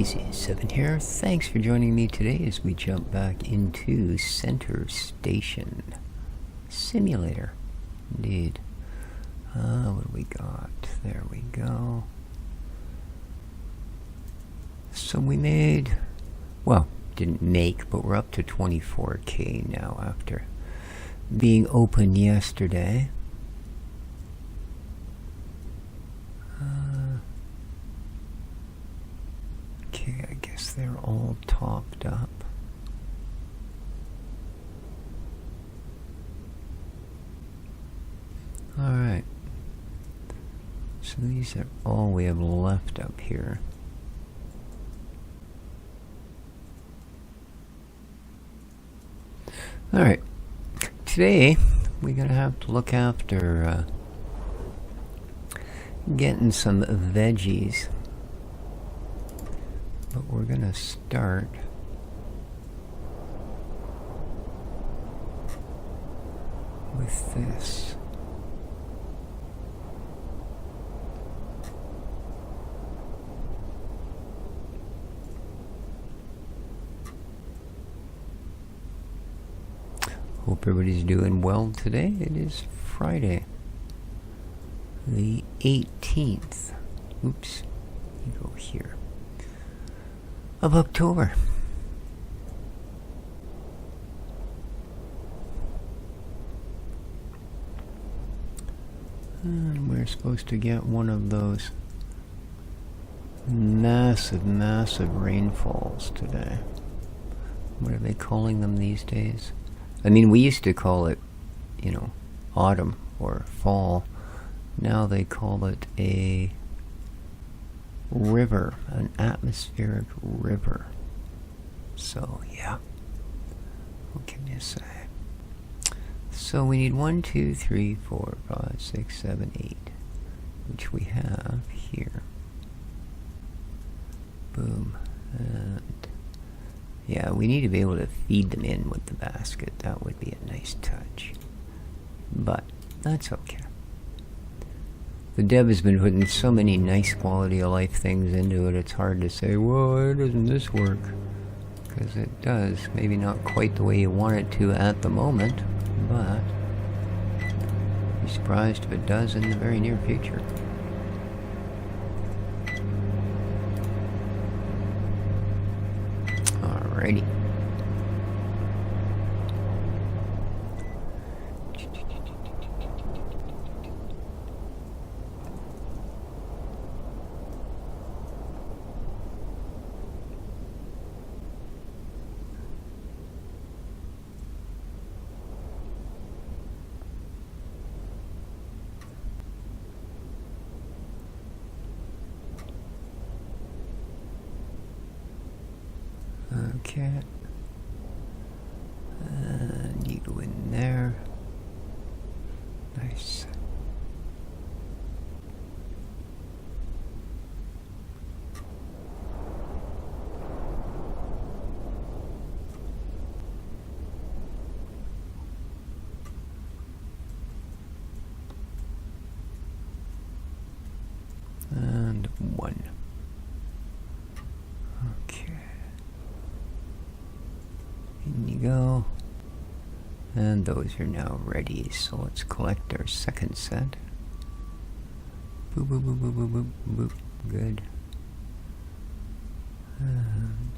Easy7 here. Thanks for joining me today as we jump back into Center Station Simulator. Indeed. What do we got? There we go. So we made, well, didn't make, but we're up to 24K now after being open yesterday. Okay, I guess they're all topped up. Alright. So these are all we have left up here. Alright. Today, we're going to have to look after getting some veggies. But we're going to start with this. Hope everybody's doing well today. It is Friday, the 18th. Oops, you go here. Of October. And we're supposed to get one of those massive rainfalls today. What are they calling them these days? I mean, we used to call it, you know, autumn or fall. Now they call it a river, an atmospheric river. So, yeah. What can you say? So we need 1, 2, 3, 4, 5, 6, 7, 8, which we have here. Boom. And yeah, we need to be able to feed them in with the basket. That would be a nice touch. But that's okay. The dev has been putting so many nice quality of life things into it, it's hard to say, well, why doesn't this work? Because it does. Maybe not quite the way you want it to at the moment, but be surprised if it does in the very near future. Alrighty. Okay. And you go in there. Nice. And 1. Okay. In you go. And those are now ready, so let's collect our second set. Boop, boop, boop, boop, boop, boop, boop. Good. And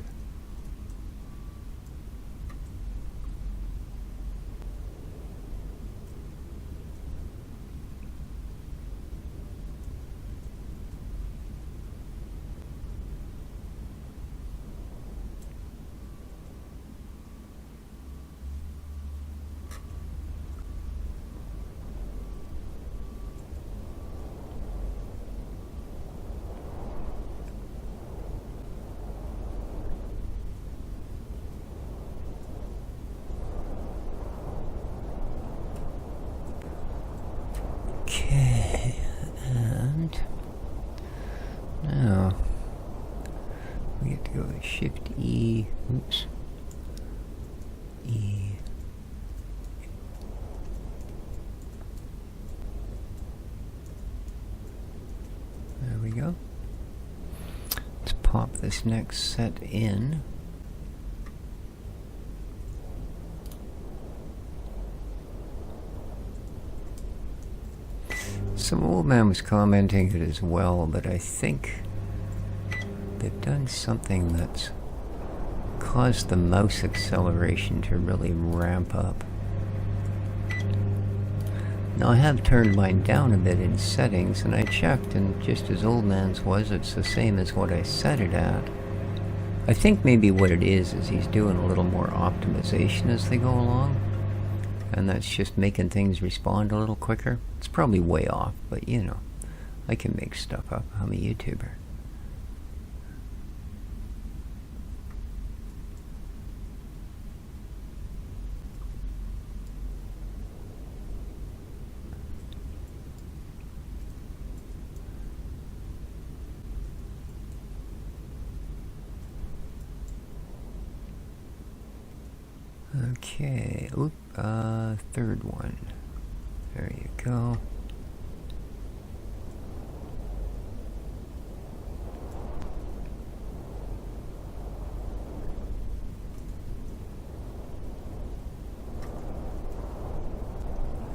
okay, and now we have to go to Shift E, oops, E. There we go. Let's pop this this next set in. Some old man was commenting it as well, but I think they've done something that's caused the mouse acceleration to really ramp up. Now I have turned mine down a bit in settings, and I checked, and just as old man's was, it's the same as what I set it at. I think maybe what it is he's doing a little more optimization as they go along, and that's just making things respond a little quicker. It's probably way off, but you know, I can make stuff up. I'm a YouTuber. Okay, third one. There you go.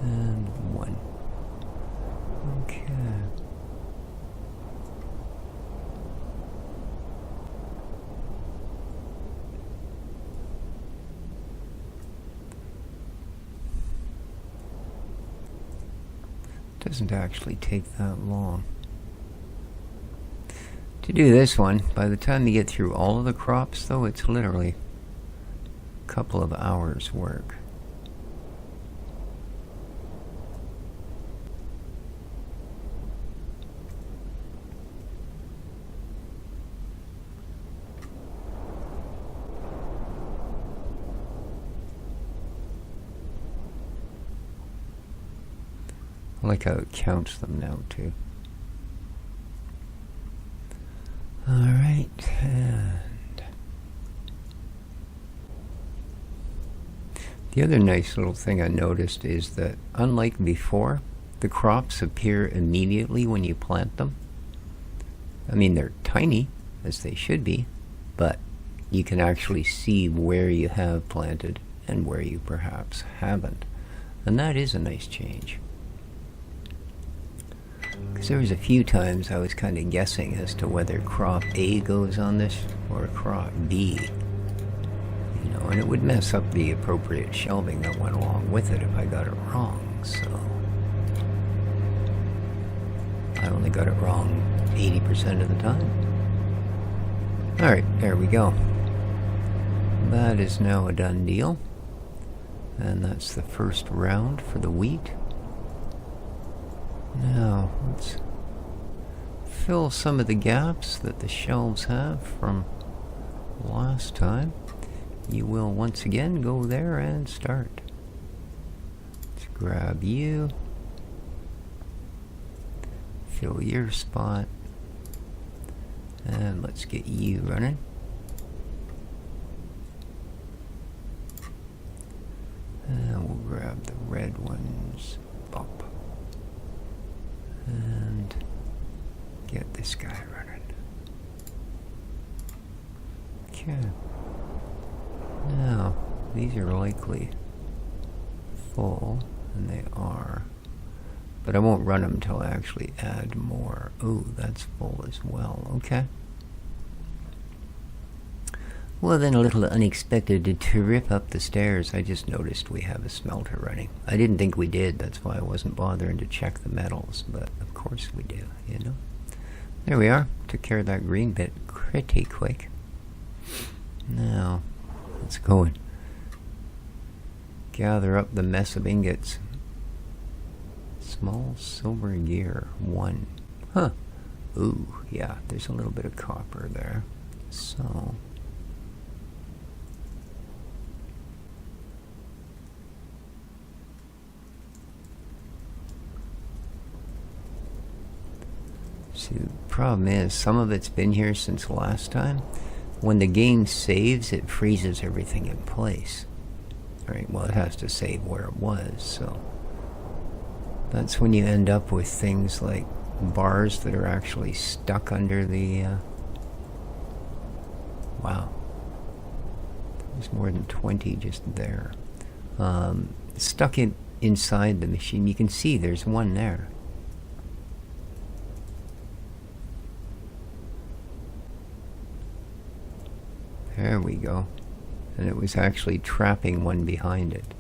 And one. Okay. Doesn't actually take that long. To do this one, by the time you get through all of the crops though, it's literally a couple of hours work. I like how it counts them now too. Alright, and the other nice little thing I noticed is that unlike before, the crops appear immediately when you plant them. I mean, they're tiny, as they should be, but you can actually see where you have planted and where you perhaps haven't. And that is a nice change. Because there was a few times I was kind of guessing as to whether crop A goes on this or crop B. You know, and it would mess up the appropriate shelving that went along with it if I got it wrong, so I only got it wrong 80% of the time. Alright, there we go. That is now a done deal. And that's the first round for the wheat. Now, let's fill some of the gaps that the shelves have from last time. You will once again go there and start. Let's grab you. Fill your spot. And let's get you running. And we'll grab the red ones up. And get this guy running. Okay. Now, these are likely full, and they are. But I won't run them until I actually add more. Oh, that's full as well. Okay. Well then, a little unexpected trip up the stairs. I just noticed we have a smelter running. I didn't think we did, that's why I wasn't bothering to check the metals, but of course we do, you know. There we are. Took care of that green bit pretty quick. Now, let's go and gather up the mess of ingots. Small silver gear, 1. Huh. Ooh, yeah, there's a little bit of copper there. So see, the problem is some of it's been here since last time. When the game saves, it freezes everything in place. Right, well, it has to save where it was, so that's when you end up with things like bars that are actually stuck under the Wow. There's more than 20 just there. Stuck inside the machine. You can see there's one there. There we go. And it was actually trapping one behind it.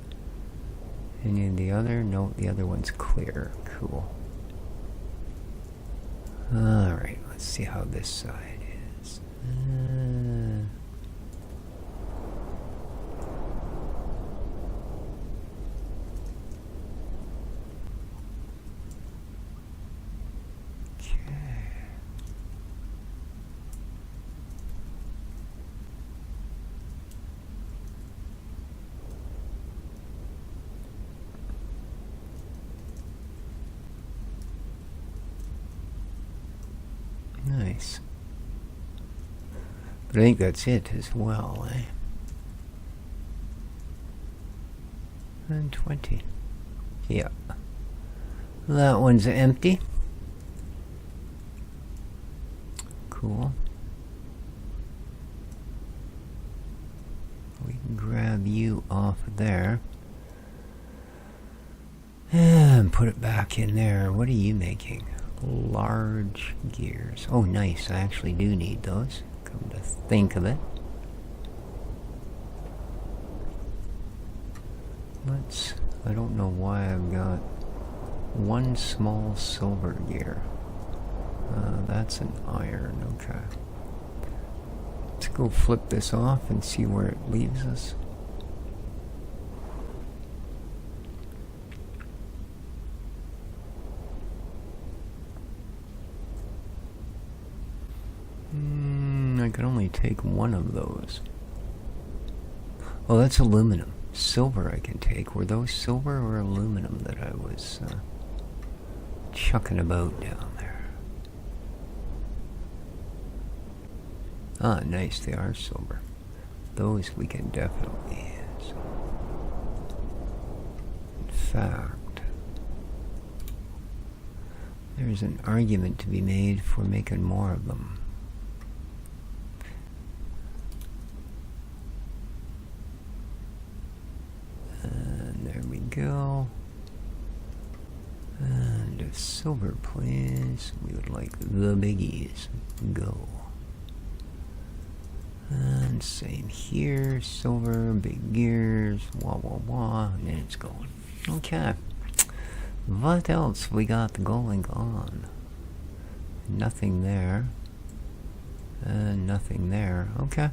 And in the other, no, the other one's clear. Cool. Alright, let's see how this side is. Nice. But I think that's it as well, eh? And 20. Yeah. That one's empty. Cool. We can grab you off there. And put it back in there. What are you making? Large gears. Oh, nice. I actually do need those. Come to think of it. I don't know why I've got one small silver gear. That's an iron. Okay. Let's go flip this off and see where it leaves us. I can only take one of those. Oh, that's aluminum. Silver I can take. Were those silver or aluminum that I was chucking about down there? Ah, nice. They are silver. Those we can definitely use. In fact, there's an argument to be made for making more of them. Go. And a silver, please. We would like the biggies. Go. And same here. Silver, big gears. Wah, wah, wah. And then it's going. Okay. What else we got going on? Nothing there. And nothing there. Okay.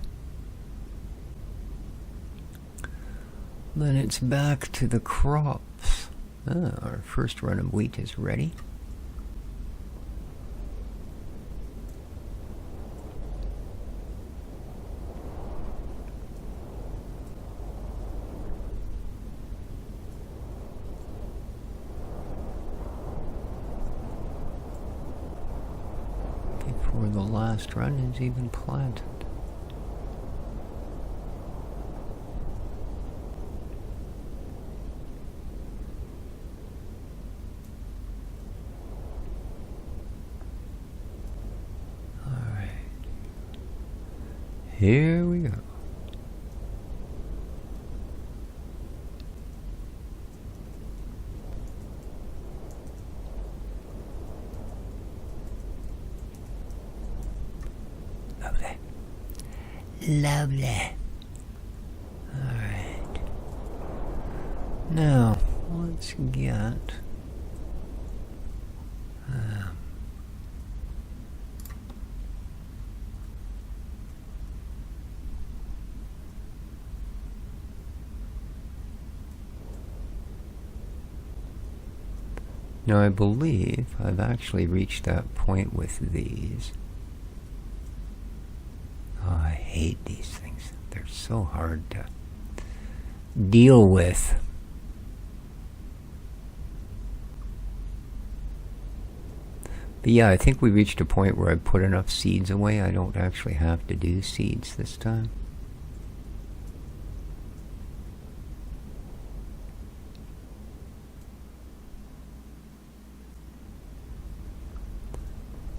Then it's back to the crops. Our first run of wheat is ready. Before the last run is even planted. Here we go. Lovely. Lovely. All right. Now, let's get... Now I believe I've actually reached that point with these. Oh, I hate these things. They're so hard to deal with. But yeah, I think we reached a point where I put enough seeds away. I don't actually have to do seeds this time.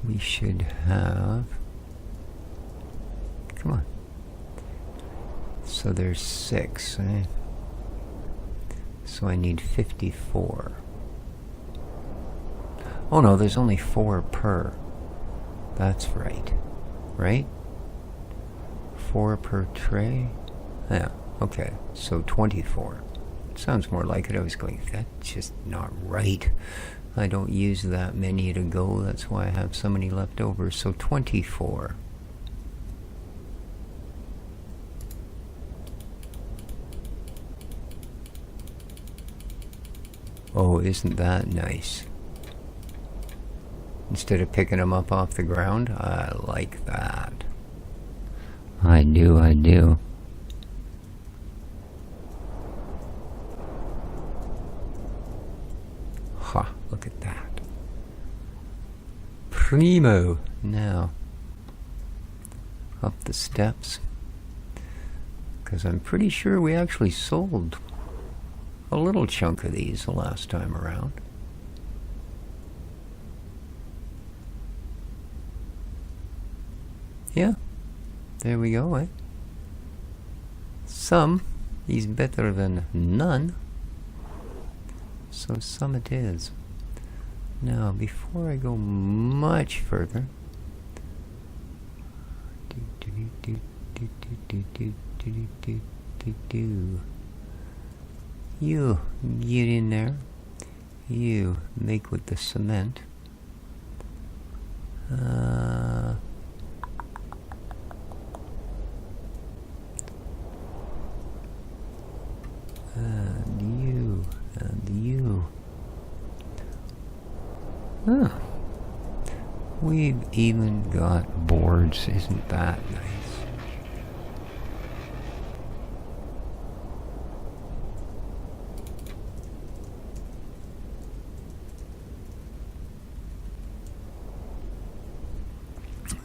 We should have... Come on. So there's 6, eh? So I need 54. Oh no, there's only 4 per. That's right. Right? 4 per tray? Yeah, okay. So 24. Sounds more like it. I was going, that's just not right. I don't use that many to go. That's why I have so many left over. So 24. Oh, isn't that nice? Instead of picking them up off the ground, I like that. I do, I do. Ha, look at that. Primo. Now, up the steps. Because I'm pretty sure we actually sold a little chunk of these the last time around. Yeah, there we go, eh? Some is better than none. So some it is. Now, before I go much further, you get in there. You make with the cement. And you. Huh. We've even got boards. Isn't that nice?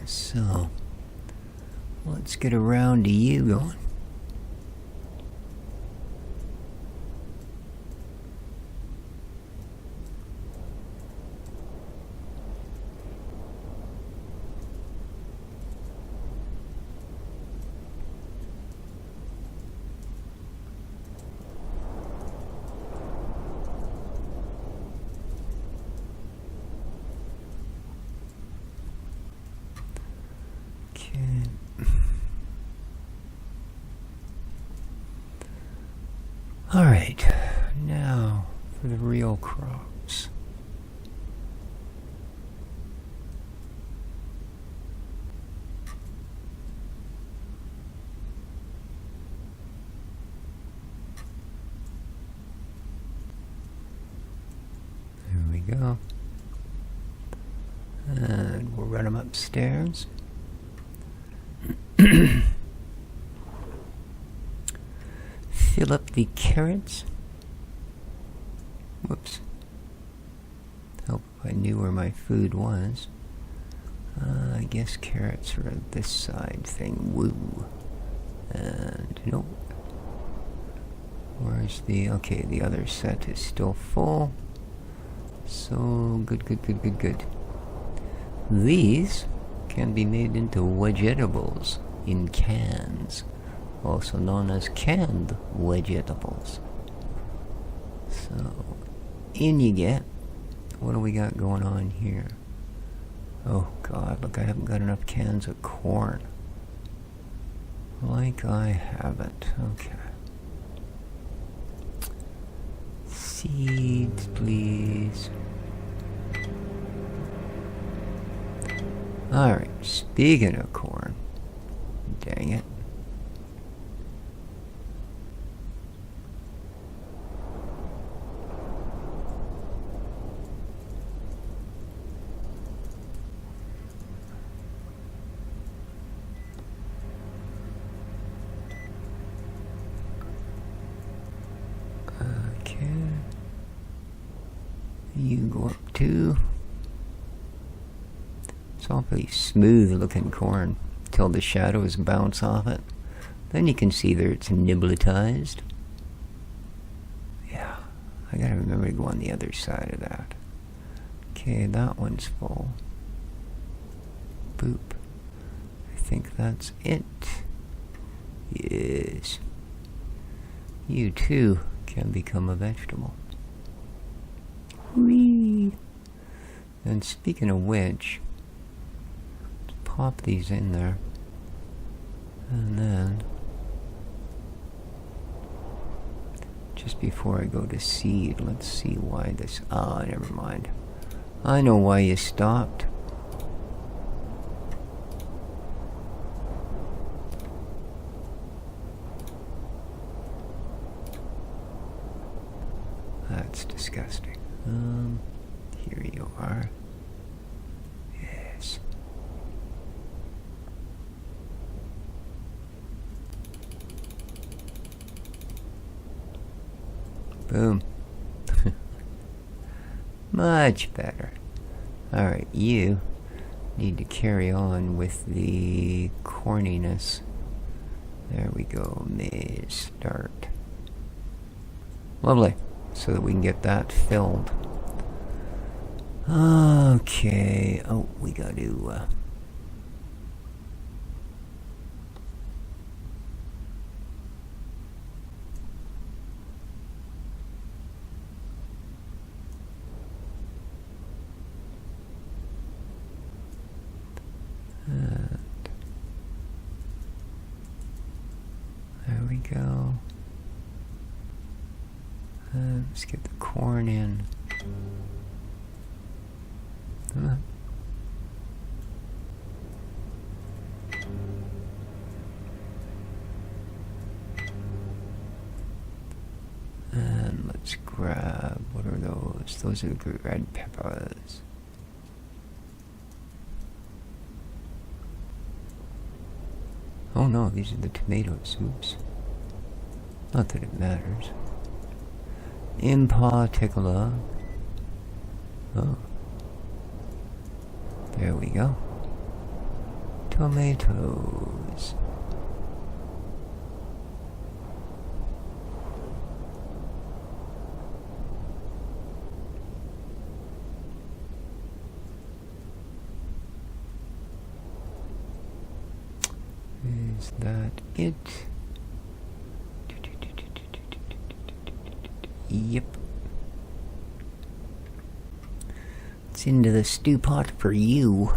So, let's get around to you going. Alright, now for the real crops. There we go. And we'll run them upstairs. Fill up the carrots. Whoops. Hope I knew where my food was. I guess carrots are at this side thing. Woo. And nope. Where's the... Okay, the other set is still full. So, good. These can be made into vegetables in cans, also known as canned vegetables. So, in you get. What do we got going on here? Oh God, look, I haven't got enough cans of corn. Like I haven't. Okay. Seeds, please. Alright, speaking of corn. Dang it. Okay. You go up too. It's awfully smooth looking corn till the shadows bounce off it. Then you can see that it's nibbletized. Yeah, I gotta remember to go on the other side of that. Okay, that one's full. Boop. I think that's it. Yes. You too can become a vegetable. Whee! And speaking of which, let's pop these in there. And then, just before I go to seed, let's see why this... Ah, never mind. I know why you stopped. That's disgusting. Here you are. Yes. Boom. Much better. Alright, you need to carry on with the corniness. There we go. May start. Lovely. So that we can get that filled. Okay. Oh, we got to... there we go. Let's get the corn in. And let's grab, what are those? Those are the red peppers. Oh no, these are the tomatoes. Oops. Not that it matters. In particular. Oh. There we go. Tomatoes. Is that it? Yep. It's into the stew pot for you.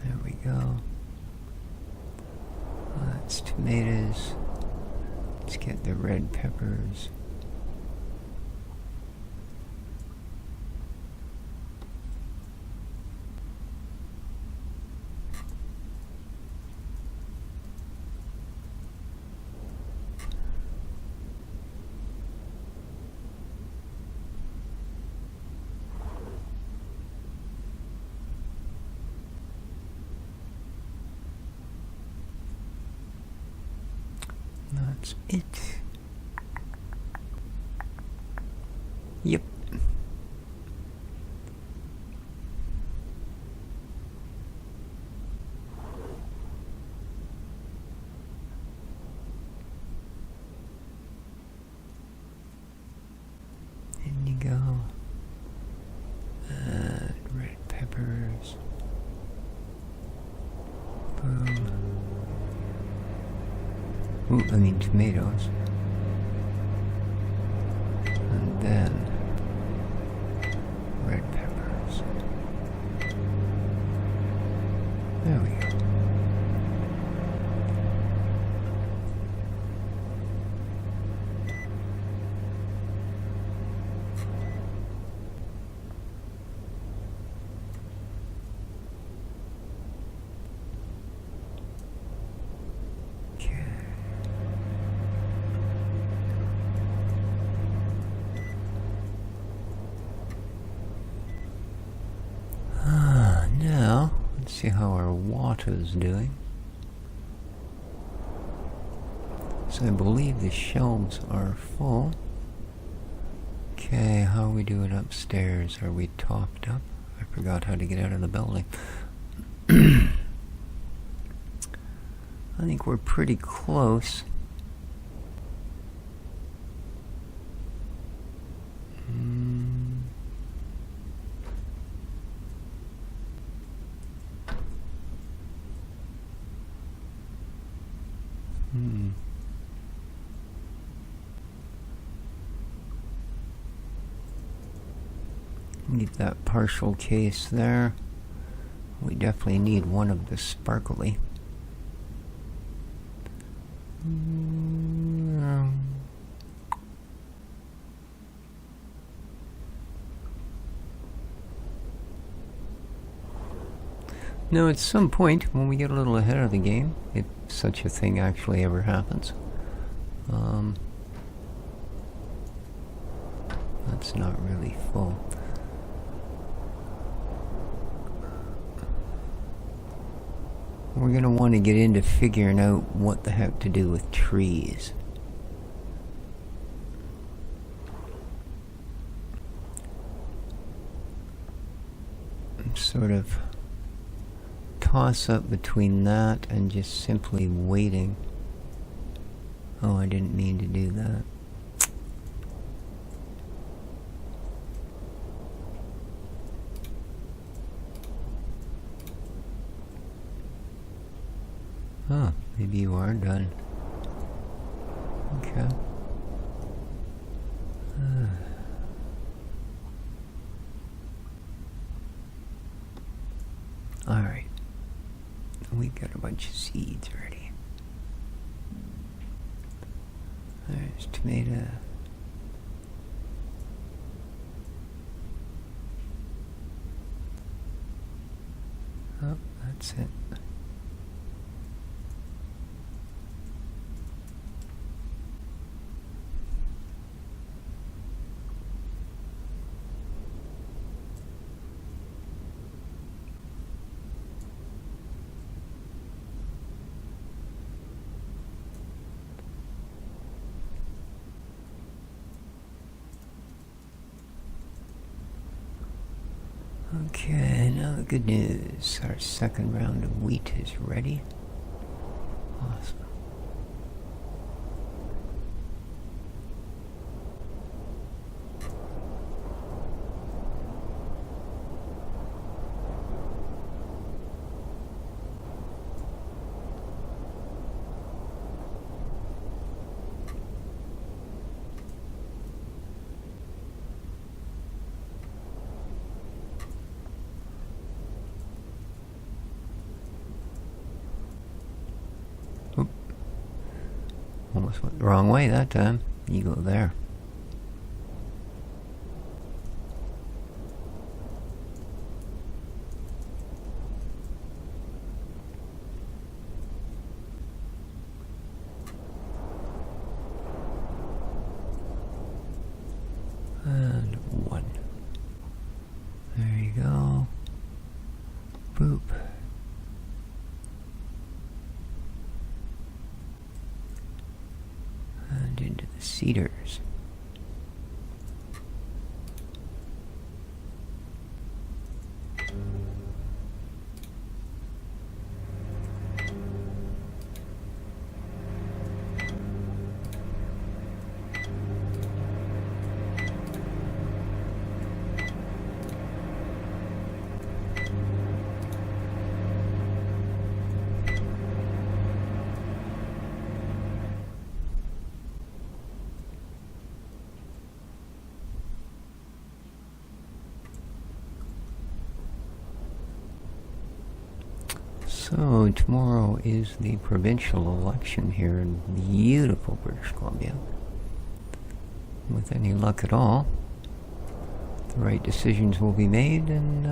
There we go. That's tomatoes. Let's get the red peppers. That's it. Yep. In you go. Red peppers. Boom. Ooh, I mean tomatoes. And then red peppers. There we go. Now, let's see how our water's doing. So I believe the shelves are full. Okay, how are we doing upstairs? Are we topped up? I forgot how to get out of the building. I think we're pretty close. Leave that partial case there. We definitely need one of the sparkly. Now, at some point, when we get a little ahead of the game, if such a thing actually ever happens, that's not really full. We're going to want to get into figuring out what the heck to do with trees. Sort of toss up between that and just simply waiting. Oh, I didn't mean to do that. Oh, maybe you are done. Okay. Alright. We got a bunch of seeds ready. There's tomato. Oh, that's it. Okay, now the good news. Our second round of wheat is ready. Awesome. Almost went the wrong way that time. You go there. And one. There you go. Boop. And into the cedars. So tomorrow is the provincial election here in beautiful British Columbia. With any luck at all, the right decisions will be made and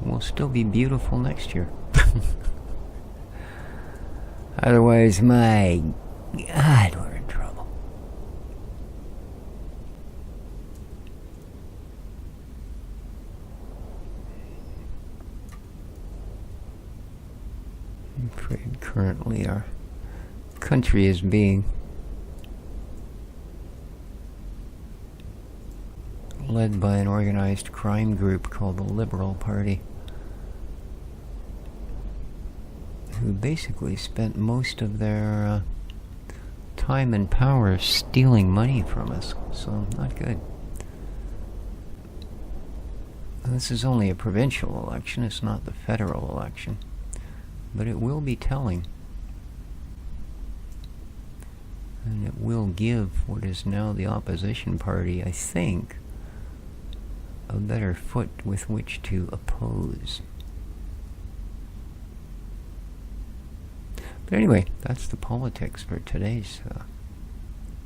will still be beautiful next year. Otherwise, my God, we're in trouble. I'm afraid currently our country is being led by an organized crime group called the Liberal Party, who basically spent most of their time and power stealing money from us, so not good. This is only a provincial election, it's not the federal election, but it will be telling. And it will give what is now the opposition party, I think, a better foot with which to oppose. But anyway, that's the politics for today's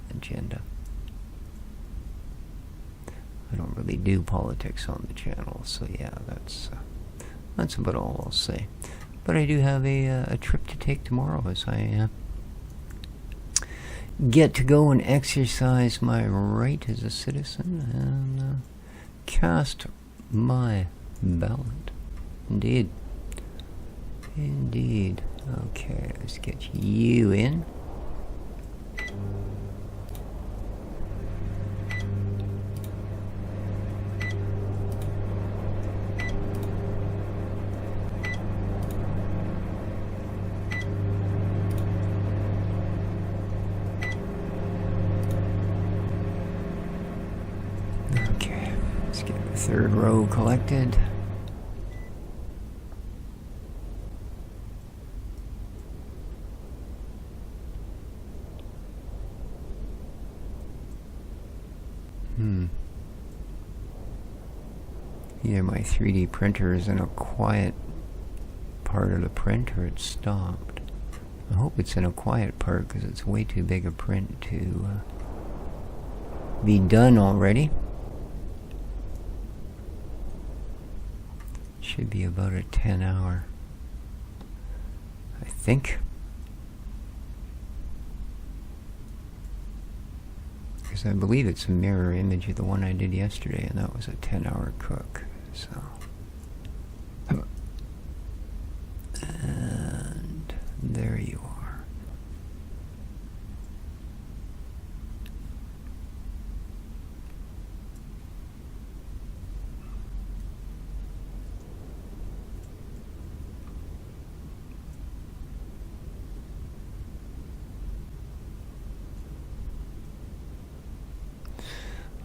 agenda. I don't really do politics on the channel, so yeah, that's about all I'll say. But I do have a trip to take tomorrow as I get to go and exercise my right as a citizen and cast my ballot. Indeed. Indeed. Okay, let's get you in. Okay, let's get the third row collected. Either my 3D printer is in a quiet part of the print or it's stopped. I hope it's in a quiet part because it's way too big a print to be done already. Should be about a 10-hour, I think. Because I believe it's a mirror image of the one I did yesterday, and that was a 10-hour cook. So, and there you are.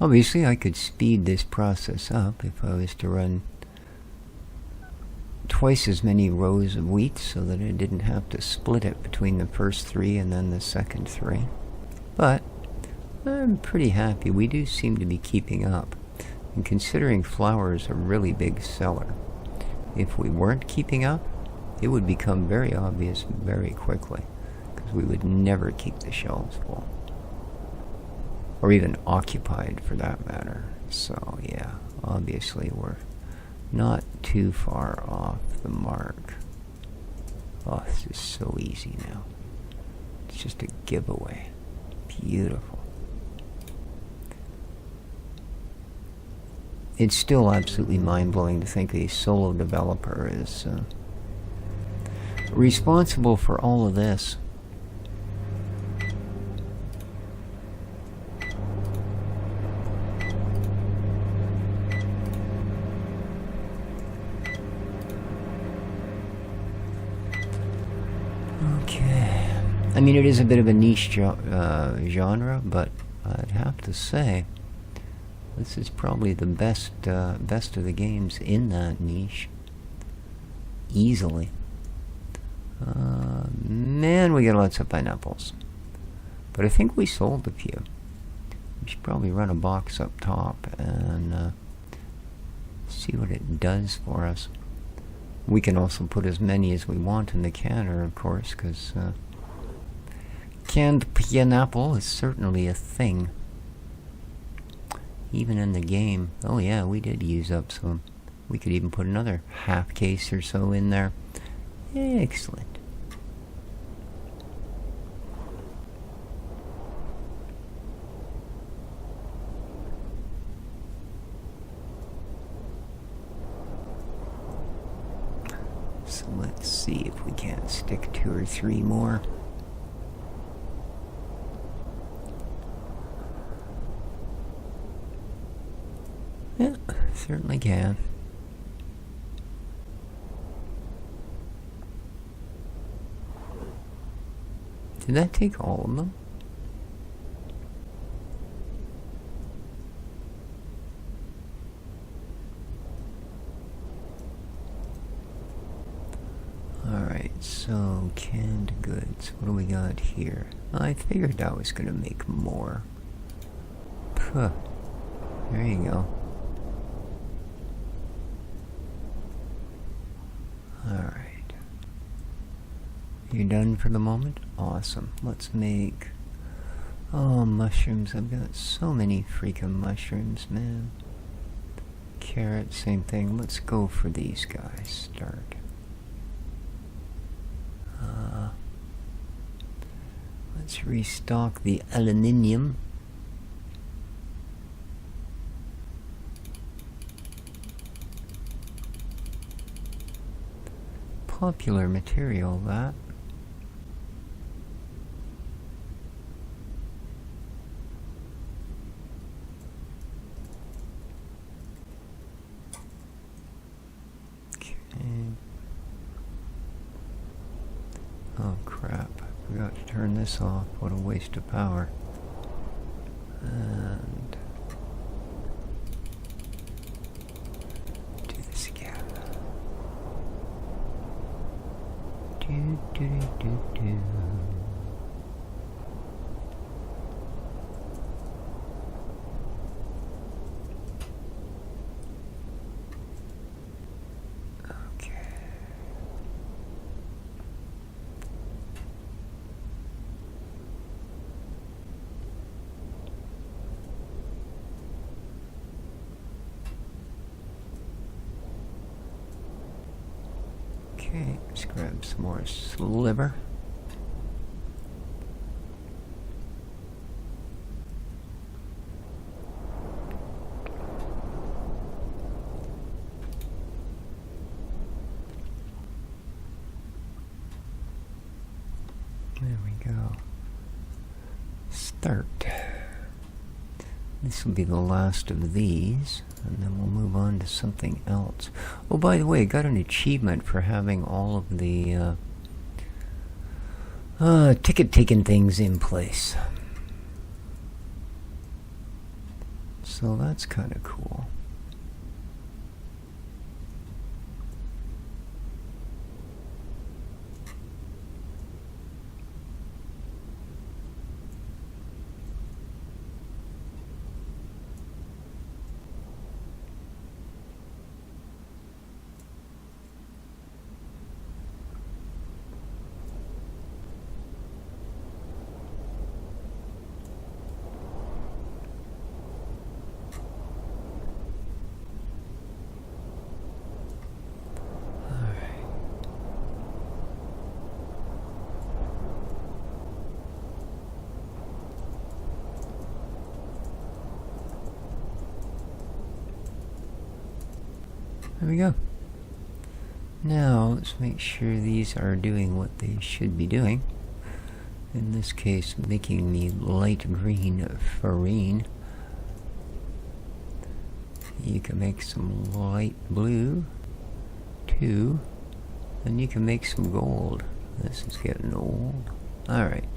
Obviously, I could speed this process up if I was to run twice as many rows of wheat so that I didn't have to split it between the first 3 and then the second 3. But I'm pretty happy. We do seem to be keeping up. And considering flour is a really big seller, if we weren't keeping up, it would become very obvious very quickly, because we would never keep the shelves full. Or even occupied, for that matter. So, yeah, obviously we're not too far off the mark. Oh, this is so easy now. It's just a giveaway. Beautiful. It's still absolutely mind-blowing to think a solo developer is responsible for all of this. I mean, it is a bit of a niche genre, but I'd have to say this is probably the best of the games in that niche. Easily. Man, we got lots of pineapples. But I think we sold a few. We should probably run a box up top and see what it does for us. We can also put as many as we want in the canner, of course, because canned pineapple is certainly a thing. Even in the game. Oh yeah, we did use up some. We could even put another half case or so in there. Excellent. So let's see if we can't stick 2 or 3 more. Yeah, certainly can. Did that take all of them? Alright, So, canned goods. What do we got here? I figured I was gonna make more. Puh. There you go. Alright. You done for the moment? Awesome. Let's make... Oh, mushrooms. I've got so many freaking mushrooms, man. Carrot, same thing. Let's go for these guys. Start. Let's restock the aluminium. Popular material, that. Okay. Oh crap. I forgot to turn this off. What a waste of power. And do this again. Do. Okay. Okay, let's grab some more sliver. There we go. Start. This will be the last of these, and then we'll move on to something else. Oh, by the way, got an achievement for having all of the ticket-taking things in place. So that's kind of cool. There we go. Now, let's make sure these are doing what they should be doing. In this case, making the light green farine. You can make some light blue, too. And you can make some gold. This is getting old. Alright.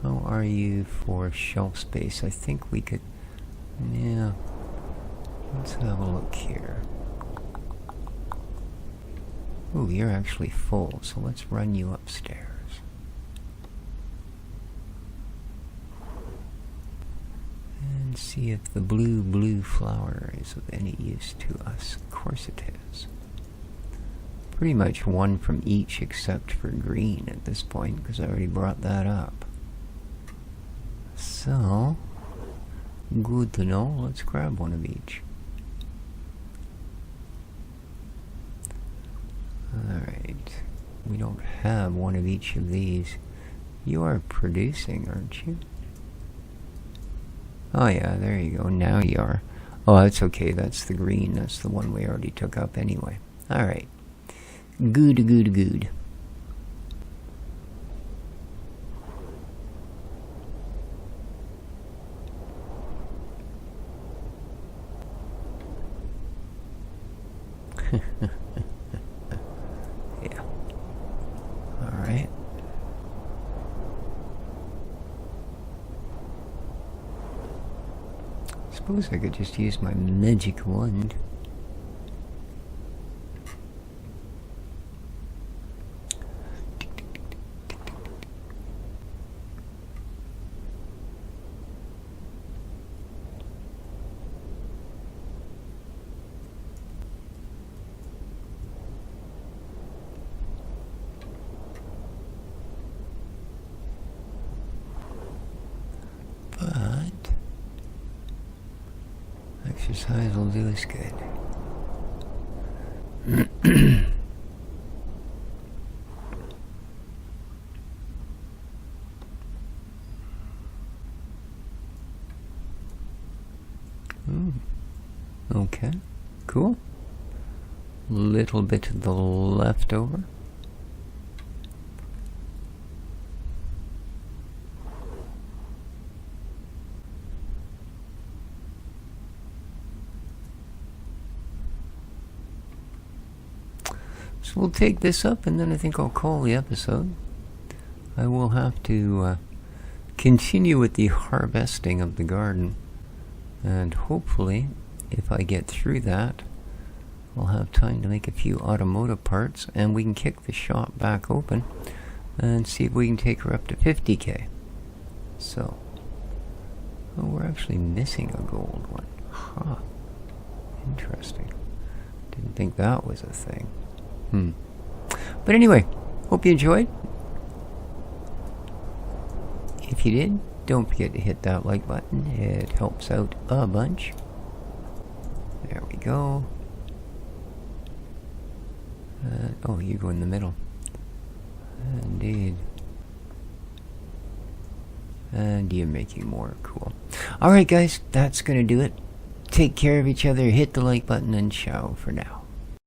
How are you for shelf space? I think we could... Yeah. Let's have a look here. Ooh, you're actually full, so let's run you upstairs. And see if the blue flower is of any use to us. Of course it is. Pretty much one from each except for green at this point, because I already brought that up. So, good to know. Let's grab one of each. Alright, we don't have one of each of these. You are producing, aren't you? Oh yeah, there you go, now you are. Oh, that's okay, that's the green, that's the one we already took up anyway. Alright. Good. Yeah. Alright. Suppose I could just use my magic wand. Exercise will do us good. Okay, cool. Little bit to the left over. So we'll take this up, and then I think I'll call the episode. I will have to continue with the harvesting of the garden, and hopefully, if I get through that, I'll have time to make a few automotive parts, and we can kick the shop back open and see if we can take her up to 50k. So, oh, we're actually missing a gold one. Huh. Interesting. Didn't think that was a thing. But anyway, hope you enjoyed. If you did, don't forget to hit that like button. It helps out a bunch. There we go. Oh, you go in the middle. Indeed. And you're making more. Cool. Alright guys, that's going to do it. Take care of each other, hit the like button, and ciao for now.